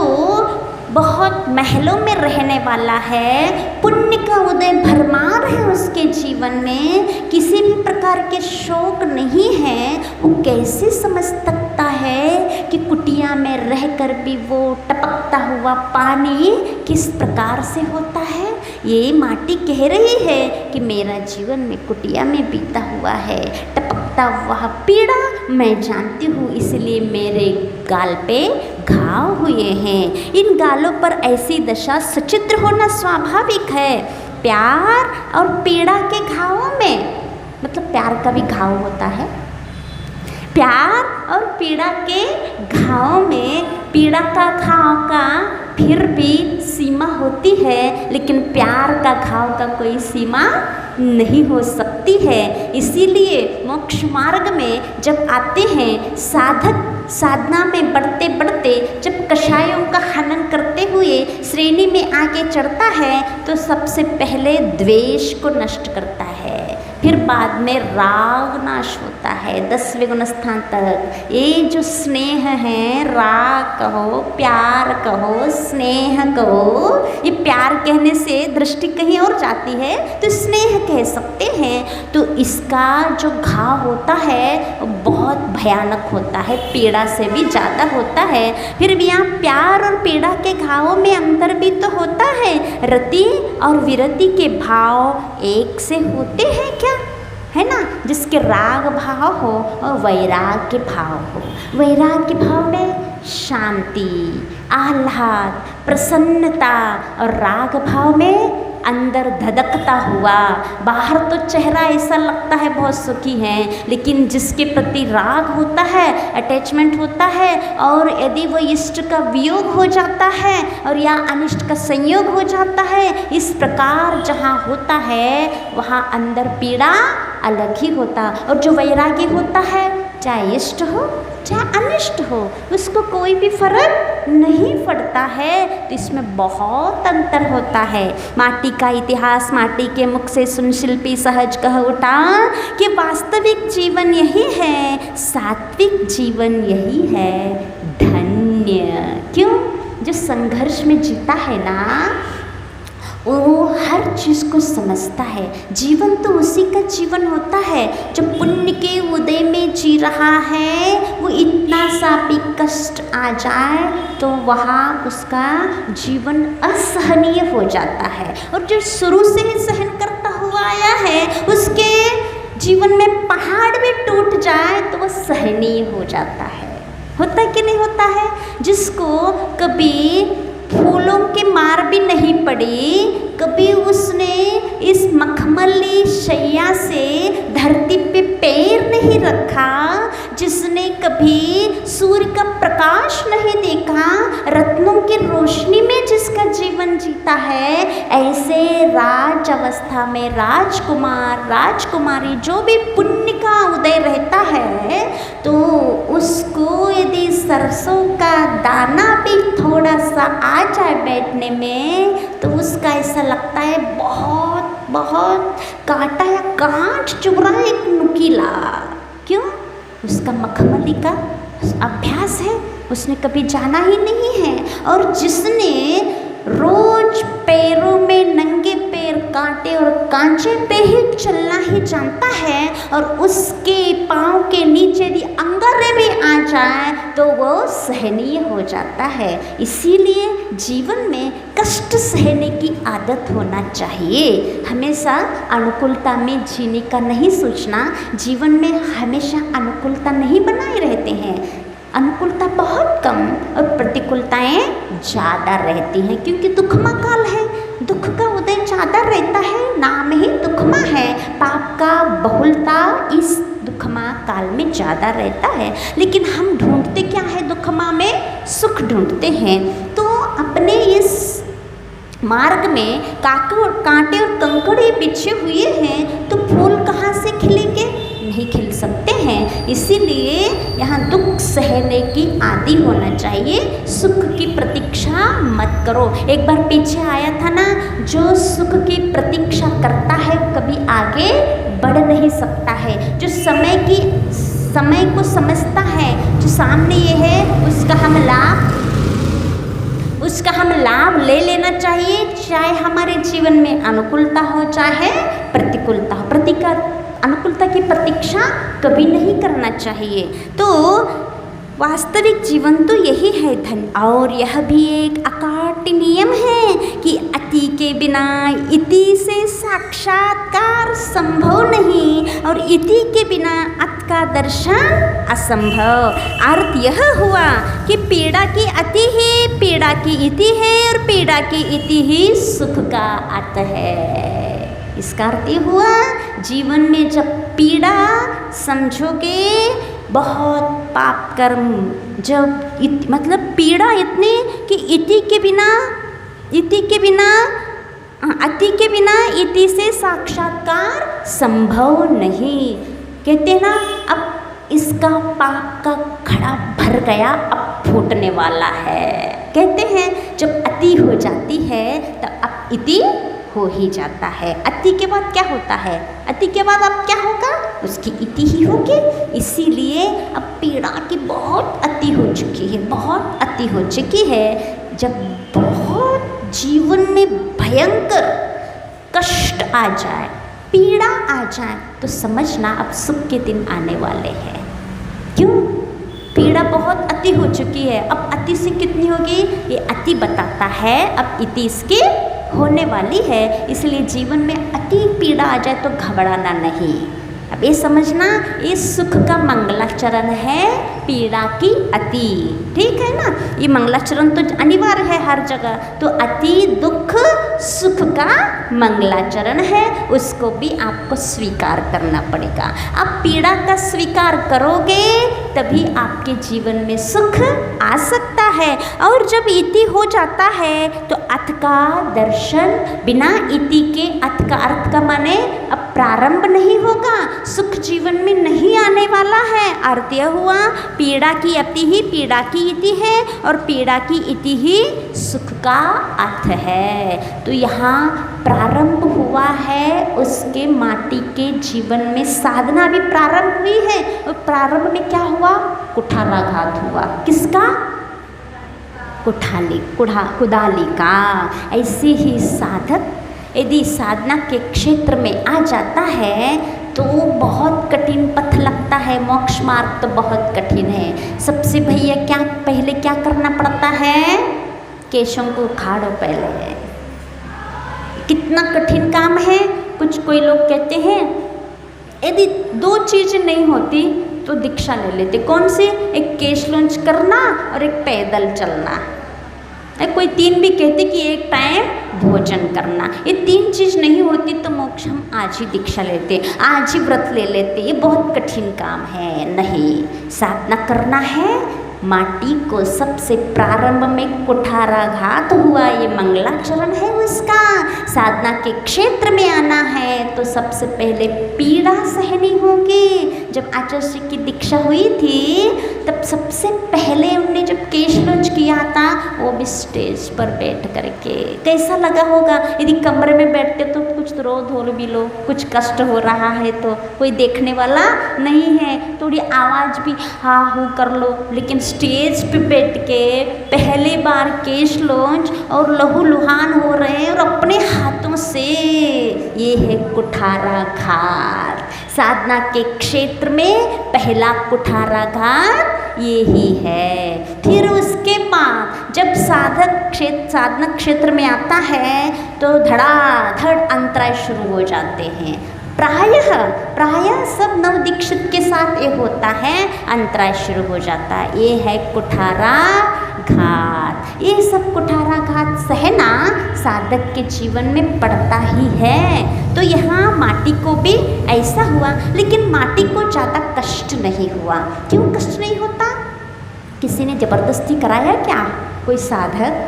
बहुत महलों में रहने वाला है, पुण्य का उदय भरमार है उसके जीवन में, किसी भी प्रकार के शोक नहीं है, वो कैसे समझ सकता है कि कुटिया में रहकर भी वो टपकता हुआ पानी किस प्रकार से होता है? ये माटी कह रही है कि मेरा जीवन में कुटिया में बीता हुआ है, टपकता हुआ पीड़ा मैं जानती हूँ, इसलिए मेरे गाल पे घाव हुए हैं। इन गालों पर ऐसी दशा सचित्र होना स्वाभाविक है। प्यार और पीड़ा के घावों में, मतलब प्यार का भी घाव होता है, प्यार और पीड़ा के घाव में, पीड़ा का घाव का फिर भी सीमा होती है, लेकिन प्यार का घाव का कोई सीमा नहीं हो सकती है। इसीलिए मोक्ष मार्ग में जब आते हैं साधक, साधना में बढ़ते बढ़ते जब कषायों का हनन करते हुए श्रेणी में आगे चढ़ता है तो सबसे पहले द्वेष को नष्ट करता है, फिर बाद में राग नाश होता है 10वें गुण स्थान तक। ये जो स्नेह है, राग कहो, प्यार कहो, स्नेह कहो, ये प्यार कहने से दृष्टि कहीं और जाती है तो स्नेह कह सकते हैं। तो इसका जो घाव होता है बहुत भयानक होता है, पीड़ा से भी ज़्यादा होता है। फिर भी यहाँ प्यार और पीड़ा के घावों में अंतर भी तो होता है। रति और विरति के भाव एक से होते हैं क्या? है ना, जिसके राग भाव हो और वैराग के भाव हो। वैराग के भाव में शांति, आह्लाद, प्रसन्नता, और राग भाव में अंदर धधकता हुआ, बाहर तो चेहरा ऐसा लगता है बहुत सुखी है, लेकिन जिसके प्रति राग होता है, अटैचमेंट होता है, और यदि वो इष्ट का वियोग हो जाता है और या अनिष्ट का संयोग हो जाता है, इस प्रकार जहाँ होता है वहाँ अंदर पीड़ा अलग ही होता। और जो वैरागी होता है, चाहे इष्ट हो चाहे अनिष्ट हो, उसको कोई भी फर्क नहीं पड़ता है। तो इसमें बहुत अंतर होता है। माटी का इतिहास माटी के मुख से सुन शिल्पी सहज कह उठा कि वास्तविक जीवन यही है, सात्विक जीवन यही है, धन्य। क्यों? जो संघर्ष में जीता है ना, वो हर चीज़ को समझता है। जीवन तो उसी का जीवन होता है जो पुण्य के उदय में जी रहा है। वो इतना सा भी कष्ट आ जाए तो वहाँ उसका जीवन असहनीय हो जाता है, और जो शुरू से ही सहन करता हुआ आया है उसके जीवन में पहाड़ भी टूट जाए तो वो सहनीय हो जाता है। होता है कि नहीं होता है? जिसको कभी फूलों के मार भी नहीं पड़ी, कभी उसने इस मखमली शैया से धरती पे पैर नहीं रखा, जिसने कभी सूर्य का प्रकाश नहीं देखा, रत्नों की रोशनी में जिसका जीवन जीता है, ऐसे राज अवस्था में राजकुमार राजकुमारी जो भी पुण्य का उदय रहता है, तो उसको यदि सरसों का दाना भी थोड़ा सा आ जाए बैठने में तो उसका ऐसा लगता है बहुत बहुत कांटा या कांच चुभ रहा है, एक नुकीला। क्यों? उसका मखमली का अभ्यास है, उसने कभी जाना ही नहीं है। और जिसने रोज पैरों में नंगे पैर कांटे और कांचे पे ही चलना ही जानता है, और उसके पाँव के नीचे यदि अंगारे भी आ जाए तो वो सहनीय हो जाता है। इसीलिए जीवन में कष्ट सहने की आदत होना चाहिए। हमेशा अनुकूलता में जीने का नहीं सोचना। जीवन में हमेशा अनुकूलता नहीं बनाए रहते हैं, अनुकूलता बहुत कम और प्रतिकूलताएं ज़्यादा रहती हैं, क्योंकि दुखमा काल है, दुख का उदय ज़्यादा रहता है, नाम ही दुखमा है। पाप का बहुलता इस दुखमा काल में ज़्यादा रहता है। लेकिन हम ढूंढते क्या है दुखमा में? सुख ढूंढते हैं। तो अपने इस मार्ग में कांटे और कंकड़े बिछे हुए हैं, तो फूल कहाँ से खिलेंगे? नहीं खिल सकते हैं। इसीलिए यहाँ दुख सहने की आदि होना चाहिए, सुख की प्रतीक्षा मत करो। एक बार पीछे आया था ना, जो सुख की प्रतीक्षा करता है कभी आगे बढ़ नहीं सकता है। जो समय को समझता है, जो सामने ये है उसका हम लाभ ले लेना चाहिए, चाहे हमारे जीवन में अनुकूलता हो चाहे प्रतिकूलता हो। अनुकूलता की प्रतीक्षा कभी नहीं करना चाहिए। तो वास्तविक जीवन तो यही है धन। और यह भी एक अकाट्य नियम है कि अति के बिना इति से साक्षात्कार संभव नहीं, और इति के बिना अत का दर्शन असंभव। अर्थ यह हुआ कि पीड़ा की अति ही पीड़ा की इति है, और पीड़ा की इति ही सुख का अत है। इसका अर्थ ये हुआ, जीवन में जब पीड़ा समझोगे, बहुत पाप कर्म, जब मतलब पीड़ा इतनी कि अति के बिना इति से साक्षात्कार संभव नहीं। कहते ना, अब इसका पाप का घड़ा भर गया, अब फूटने वाला है। कहते हैं जब अति हो जाती है तो अब इति हो ही जाता है। अति के बाद क्या होता है? अति के बाद अब क्या होगा? उसकी इति ही होगी। इसीलिए अब पीड़ा की बहुत अति हो चुकी है, बहुत अति हो चुकी है। जब बहुत जीवन में भयंकर कष्ट आ जाए, पीड़ा आ जाए, तो समझना अब सुख के दिन आने वाले हैं। क्यों? पीड़ा बहुत अति हो चुकी है। अब अति से कितनी होगी ये अति बताता है, अब इति इसकी होने वाली है। इसलिए जीवन में अति पीड़ा आ जाए तो घबराना नहीं। अब ये समझना, ये सुख का मंगलाचरण है, पीड़ा की अति। ठीक है ना? ये मंगलाचरण तो अनिवार्य है हर जगह। तो अति दुख सुख का मंगलाचरण है, उसको भी आपको स्वीकार करना पड़ेगा। आप पीड़ा का स्वीकार करोगे तभी आपके जीवन में सुख आ सकता है। और जब इति हो जाता है तो अथ का दर्शन, बिना इति के अथ का अर्थ का माने अब प्रारंभ नहीं होगा, सुख जीवन में नहीं आने वाला है। अर्थ यह हुआ, पीड़ा की अति ही पीड़ा की इति है, और पीड़ा की इति ही सुख का अर्थ है। तो यहाँ प्रारंभ हुआ है, उसके माटी के जीवन में साधना भी प्रारंभ हुई है। और प्रारंभ में क्या हुआ? कुठाराघात हुआ। किसका? कुदाली का। ऐसे ही साधक यदि साधना के क्षेत्र में आ जाता है तो बहुत कठिन पथ लगता है। मोक्ष मार्ग तो बहुत कठिन है। सबसे भैया पहले क्या करना पड़ता है? केशों को उखाड़ो पहले। कितना कठिन काम है। कोई लोग कहते हैं यदि 2 चीज़ नहीं होती तो दीक्षा ले लेते। कौन सी? एक केश लॉन्च करना और एक पैदल चलना। कोई 3 भी कहते कि एक टाइम भोजन करना। ये 3 चीज़ नहीं होती तो मोक्ष हम आज ही दीक्षा लेते, आज ही व्रत ले लेते। ये बहुत कठिन काम है। नहीं, साधना करना है। माटी को सबसे प्रारंभ में कुठाराघात हुआ, ये मंगलाचरण है उसका। साधना के क्षेत्र में आना है तो सबसे पहले पीड़ा सहनी होगी, जब आचार्य श्री की दीक्षा हुई थी तब सबसे पहले उन्होंने जब केश लॉन्च किया था, वो भी स्टेज पर बैठ करके। कैसा लगा होगा? यदि कमरे में बैठते तो कुछ रो धोल भी लो, कुछ कष्ट हो रहा है तो कोई देखने वाला नहीं है, थोड़ी आवाज़ भी हाँ हूँ कर लो, लेकिन स्टेज पे बैठ के पहली बार केश लॉन्च और लहूलुहान हो रहे हैं और अपने हाथों से। ये है कुठारा घाट, साधना के क्षेत्र में पहला कुठारा घाट यही है। फिर उसके बाद जब साधना क्षेत्र में आता है तो धड़ाधड़ अंतराय शुरू हो जाते हैं। प्रायः सब नवदीक्षित के साथ ये होता है, अंतराय शुरू हो जाता है। ये है कुठारा घाट। ये सब कुठारा घाट सहना साधक के जीवन में पड़ता ही है। तो यहाँ माटी को भी ऐसा हुआ, लेकिन माटी को ज़्यादा कष्ट नहीं हुआ। क्यों कष्ट नहीं होता? किसी ने ज़बरदस्ती कराया क्या? कोई साधक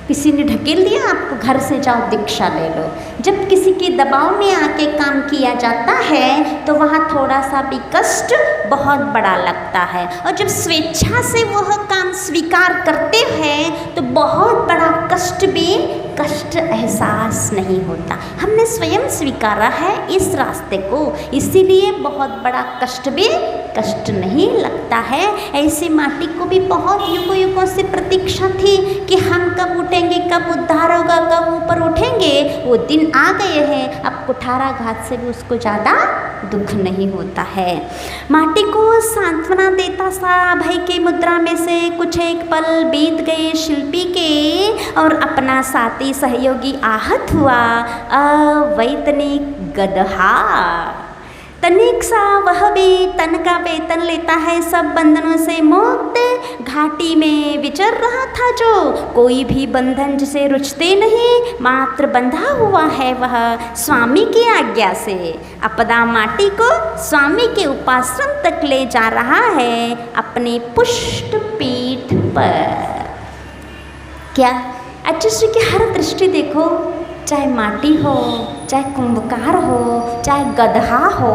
किसी ने ढकेल दिया आपको, घर से जाओ दीक्षा ले लो? जब किसी के दबाव में आके काम किया जाता है तो वहाँ थोड़ा सा भी कष्ट बहुत बड़ा लगता है, और जब स्वेच्छा से वह काम स्वीकार करते हैं तो बहुत बड़ा कष्ट एहसास नहीं होता। हमने स्वयं स्वीकारा है इस रास्ते को, इसीलिए बहुत बड़ा कष्ट नहीं लगता है। ऐसे माटी को भी बहुत युगों से प्रतीक्षा थी कि हम कब उठेंगे, कब उद्धार होगा, कब ऊपर उठेंगे। वो दिन आ गए हैं। अब कुठारा घाट से भी उसको ज़्यादा दुख नहीं होता है। माटी को सांत्वना देता सा भय के मुद्रा में से कुछ एक पल बीत गए शिल्पी के, और अपना साथी सहयोगी आहत हुआ अवैतनिक गदहा। तनिक सा वह भी तन का वेतन लेता है, सब बंधनों से मुक्त घाटी में विचर रहा था जो। कोई भी बंधन जिसे रुचते नहीं, मात्र बंधा हुआ है वह स्वामी की आज्ञा से। अपदा माटी को स्वामी के उपाश्रम तक ले जा रहा है अपने पुष्ट पीठ पर। क्या आचार्य की हर दृष्टि देखो, चाहे माटी हो, चाहे कुंभकार हो, चाहे गदहा हो,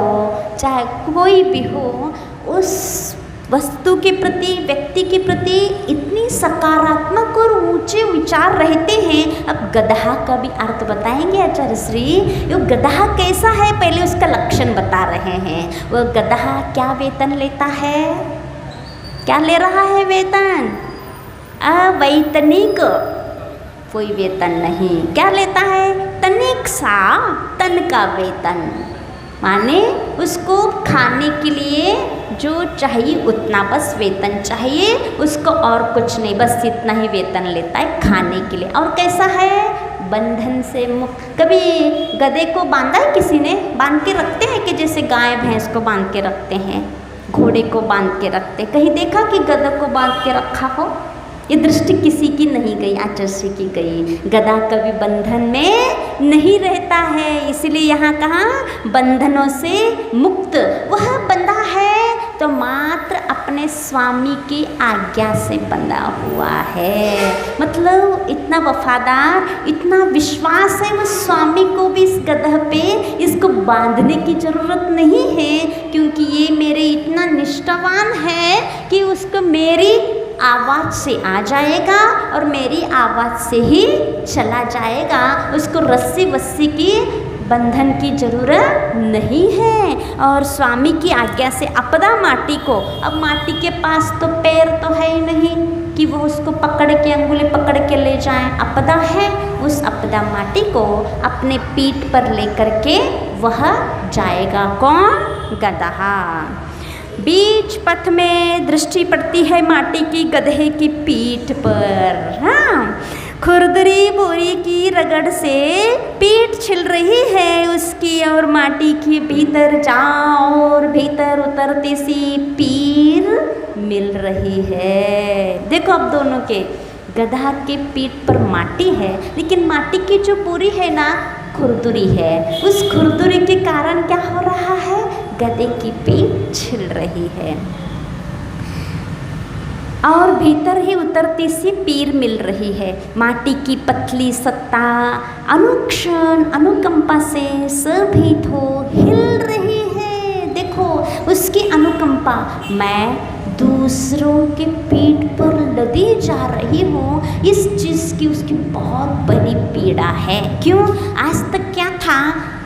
चाहे कोई भी हो, उस वस्तु के प्रति, व्यक्ति के प्रति इतनी सकारात्मक और ऊंचे विचार रहते हैं। अब गदहा का भी अर्थ बताएंगे आचार्य श्री। ये गदहा कैसा है, पहले उसका लक्षण बता रहे हैं। वह गदहा क्या वेतन लेता है? क्या ले रहा है वेतन? अवैतनिक, कोई वेतन नहीं। क्या लेता है? तनिक सा, तन का वेतन, माने उसको खाने के लिए जो चाहिए उतना बस वेतन चाहिए उसको, और कुछ नहीं, बस इतना ही वेतन लेता है खाने के लिए। और कैसा है? बंधन से मुक्त। कभी गधे को बांधा है किसी ने? बांध के रखते हैं कि जैसे गाय भैंस को बांध के रखते हैं, घोड़े को बांध के रखते, कहीं देखा कि गधा को बांध के रखा हो? ये दृष्टि किसी की नहीं गई, आचार्य की गई। गधा कभी बंधन में नहीं रहता है, इसलिए यहाँ कहा बंधनों से मुक्त। वह बंधा है तो मात्र अपने स्वामी की आज्ञा से बंधा हुआ है। मतलब इतना वफादार, इतना विश्वास है उस स्वामी को भी इस गधा पे, इसको बांधने की ज़रूरत नहीं है, क्योंकि ये मेरे इतना निष्ठावान है कि उसको मेरी आवाज़ से आ जाएगा और मेरी आवाज़ से ही चला जाएगा। उसको रस्सी वस्सी की बंधन की ज़रूरत नहीं है। और स्वामी की आज्ञा से अपदा माटी को, अब माटी के पास तो पैर तो है ही नहीं कि वो उसको पकड़ के, अंगुली पकड़ के ले जाएं। अपदा है, उस अपदा माटी को अपने पीठ पर लेकर के वह जाएगा। कौन? गदहा। बीच पथ में दृष्टि पड़ती है माटी की गधे की पीठ पर। हाँ, खुरदरी बोरी की रगड़ से पीठ छिल रही है उसकी, और माटी के भीतर जाओ और भीतर उतरती सी पीर मिल रही है। देखो अब दोनों के, गधा के पीठ पर माटी है, लेकिन माटी की जो बोरी है ना, खुरदुरी है। उस खुरदुरी के कारण क्या हो रहा है? गधे की पीठ छिल रही है और भीतर ही उतरती सी पीर मिल रही है। माटी की पतली सत्ता अनुक्षण अनुकंपा से सभीत हो हिल रही है। देखो उसकी पापा मैं दूसरों के पीठ पर लदी जा रही हूँ, इस चीज़ की उसकी बहुत बड़ी पीड़ा है। क्यों? आज तक क्या था,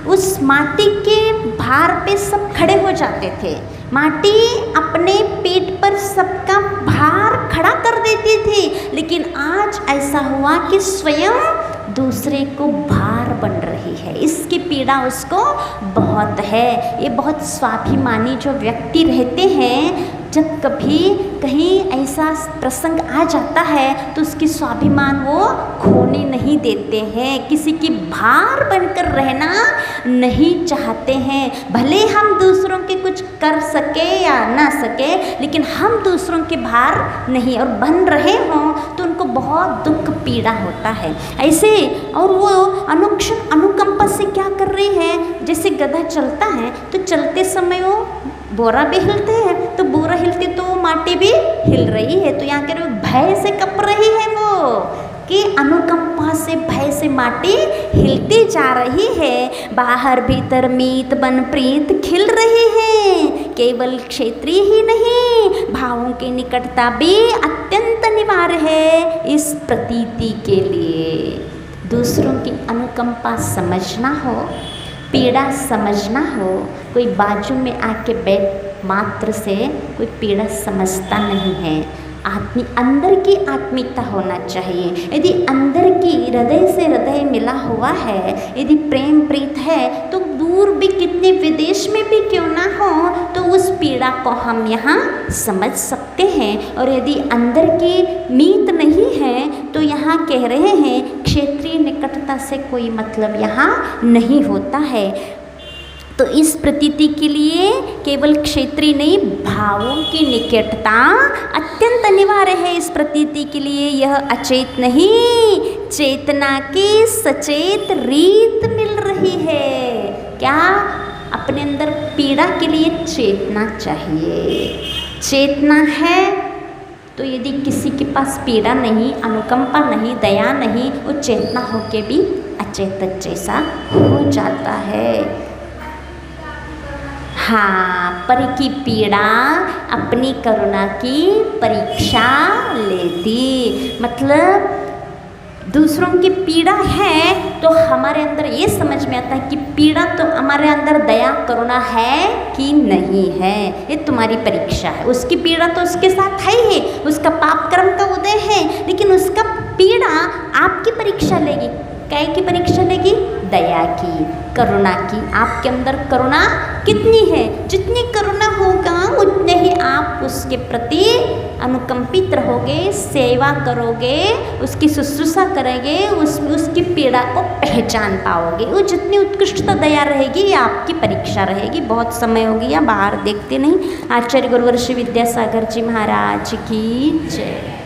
उस माटी के भार पे सब खड़े हो जाते थे, माटी अपने पेट पर सबका भार खड़ा कर देती थी, लेकिन आज ऐसा हुआ कि स्वयं दूसरे को भार बन रही है, इसकी पीड़ा उसको बहुत है। ये बहुत स्वाभिमानी जो व्यक्ति रहते हैं, जब कभी कहीं ऐसा प्रसंग आ जाता है तो उसकी स्वाभिमान वो खोने नहीं देते हैं, किसी की भार बनकर रहना नहीं चाहते हैं। भले हम दूसरों के कुछ कर सके या ना सके, लेकिन हम दूसरों के भार नहीं, और बन रहे हों तो उनको बहुत दुख पीड़ा होता है ऐसे। और वो अनुक्षण अनुकंपा से क्या कर रही है, जैसे गधा चलता है तो चलते समय वो बोरा भी हिलते हैं, तो बोरा हिलते तो माटी भी हिल रही है, तो यहाँ के भय से कप रही है वो, कि अनुकंपा से भय से माटी हिलती जा रही है। बाहर भीतर मीत बन प्रीत खिल रही है, केवल क्षेत्रीय ही नहीं भावों की निकटता भी अत्यंत अनिवार्य है इस प्रतीति के लिए। दूसरों की अनुकंपा समझना हो, पीड़ा समझना हो, कोई बाजू में आके बैठ मात्र से कोई पीड़ा समझता नहीं है। आत्मी अंदर की आत्मिकता होना चाहिए। यदि अंदर की हृदय से हृदय मिला हुआ है, यदि प्रेम प्रीत है, तो दूर भी कितने विदेश में भी क्यों ना हो तो उस पीड़ा को हम यहाँ समझ सकते हैं। और यदि अंदर की मीत नहीं है तो यहाँ कह रहे हैं क्षेत्रीय निकटता से कोई मतलब यहाँ नहीं होता है। तो इस प्रतीति के लिए केवल क्षेत्रीय नहीं, भावों की निकटता अत्यंत अनिवार्य है। इस प्रतीति के लिए यह अचेत नहीं, चेतना की सचेत रीत मिल रही है। क्या? अपने अंदर पीड़ा के लिए चेतना चाहिए। चेतना है तो यदि किसी के पास पीड़ा नहीं, अनुकंपा नहीं, दया नहीं, वो चेतना होके भी अचेतन जैसा हो जाता है। हाँ, पर की पीड़ा अपनी करुणा की परीक्षा लेती। मतलब दूसरों की पीड़ा है तो हमारे अंदर ये समझ में आता है कि पीड़ा तो हमारे अंदर दया करुणा है कि नहीं है, ये तुम्हारी परीक्षा है। उसकी पीड़ा तो उसके साथ है ही, उसका पाप कर्म का उदय है, लेकिन उसका पीड़ा आपकी परीक्षा लेगी। कै की परीक्षा लेगी? दया की, करुणा की। आपके अंदर करुणा कितनी है? जितनी करुणा होगा उतने ही आप उसके प्रति अनुकंपित रहोगे, सेवा करोगे, उसकी शुश्रूषा करेंगे, उसकी पीड़ा को पहचान पाओगे। वो जितनी उत्कृष्टता दया रहेगी ये आपकी परीक्षा रहेगी। बहुत समय हो गया, बाहर देखते नहीं। आचार्य गुरुवर श्री विद्यासागर जी महाराज की जय।